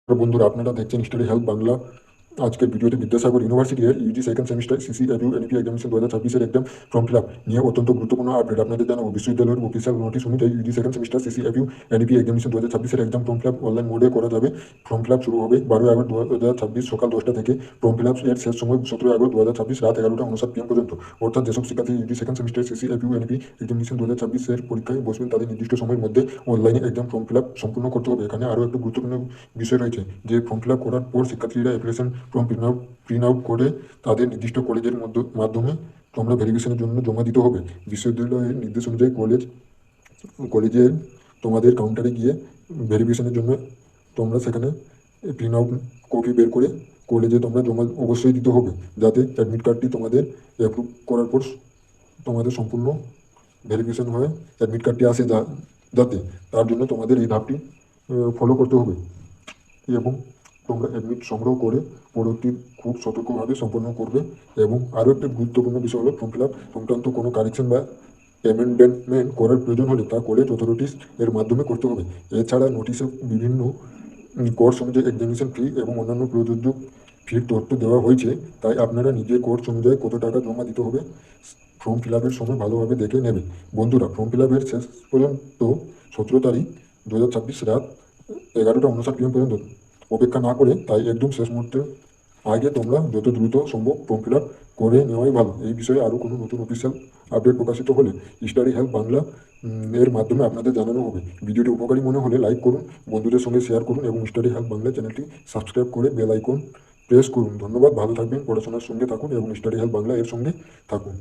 তো বন্ধুরা, আপনারা দেখছেন স্টাডি হেল্প বাংলা। আজকের ভিডিওতে বিদ্যাসাগর ইউনিভার্সিটি এর ইউজি সেকেন্ড সেমিস্টার সিসিএবইউ এনপি examination 2026 exam form fill up নিয়ে অত্যন্ত গুরুত্বপূর্ণ আপডেট আপনাদের জানাবো। বিশ্ববিদ্যালয়ের অফিসিয়াল নোটিশ অনুযায়ী ইউজি সেকেন্ড সেমিস্টার সিসিএবইউ এনপি examination 2026 exam form fill up online মোডে করা যাবে। ফর্ম ফিল আপ শুরু হবে 12 আগস্ট 2026 সকাল 10টা থেকে। ফর্ম ফিল আপ এর শেষ সময় 17 আগস্ট 2026 রাত 11টা 59 PM পর্যন্ত। অর্থাৎ যেসব শিক্ষার্থী ইউজি সেকেন্ড সেমিস্টার সিসিএবইউ এনপি এক্সামিনেশন 2026 এর পরীক্ষায় বসবেন তাদের নির্দিষ্ট সময়ের মধ্যে অনলাইনে এক্সাম ফর্ম ফিল আপ সম্পূর্ণ করতে হবে। এখানে আরও একটি গুরুত্বপূর্ণ বিষয় রয়েছে যে ফর্ম ফিল আপ করার পর শিক্ষার্থীরা অ্যাপ্লিকেশন ফর্ম প্রিন্ট আউট করে তাদের নির্দিষ্ট কলেজের মাধ্যমে তোমরা ভেরিফিকেশনের জন্য জমা দিতে হবে। বিশ্ববিদ্যালয়ের নির্দেশ অনুযায়ী কলেজের তোমাদের কাউন্টারে গিয়ে ভেরিফিকেশনের জন্য তোমরা সেখানে প্রিন্ট আউট কপি বের করে কলেজে তোমরা জমা অবশ্যই দিতে হবে, যাতে অ্যাডমিট কার্ডটি তোমাদের অ্যাপ্রুভ করার পর তোমাদের সম্পূর্ণ ভেরিফিকেশন হয়ে অ্যাডমিট কার্ডটি আসে, যাতে তার জন্য তোমাদের এই ধাপটি ফলো করতে হবে এবং তোমরা অ্যাডমিট সংগ্রহ করে পরবর্তী খুব সতর্কভাবে সম্পন্ন করবে। এবং আরও একটা গুরুত্বপূর্ণ বিষয় হলো ফর্ম ফিল আপ সংক্রান্ত কোনো কারেকশন বা অ্যামেন্ডমেন্ট করার প্রয়োজন হলে তা কলেজ অথরিটিস এর মাধ্যমে করতে হবে। এছাড়া নোটিশে বিভিন্ন কোর্স অনুযায়ী এক্সামিনেশন ফি এবং অন্যান্য প্রযোজ্য ফির তথ্য দেওয়া হয়েছে, তাই আপনারা নিজের কোর্স অনুযায়ী কত টাকা জমা দিতে হবে ফর্ম ফিল আপের সময় ভালোভাবে দেখে নেবেন। বন্ধুরা, ফর্ম ফিল আপের শেষ পর্যন্ত 17 তারিখ 2026 রাত 11টা 59 PM পর্যন্ত অপেক্ষা না করে, তাই একদম শেষ মুহূর্তের আগে তোমরা যত দ্রুত সম্ভব ফর্ম ফিল আপ করে নেওয়াই ভালো। এই বিষয়ে আরও কোনো নতুন অফিসিয়াল আপডেট প্রকাশিত হলে স্টাডি হেল্প বাংলা এর মাধ্যমে আপনাদের জানানো হবে। ভিডিওটি উপকারী মনে হলে লাইক করুন, বন্ধুদের সঙ্গে শেয়ার করুন এবং স্টাডি হেল্প বাংলা চ্যানেলটি সাবস্ক্রাইব করে বেল আইকন প্রেস করুন। ধন্যবাদ, ভালো থাকবেন, পড়াশোনার সঙ্গে থাকুন এবং স্টাডি হেল্প বাংলা এর সঙ্গে থাকুন।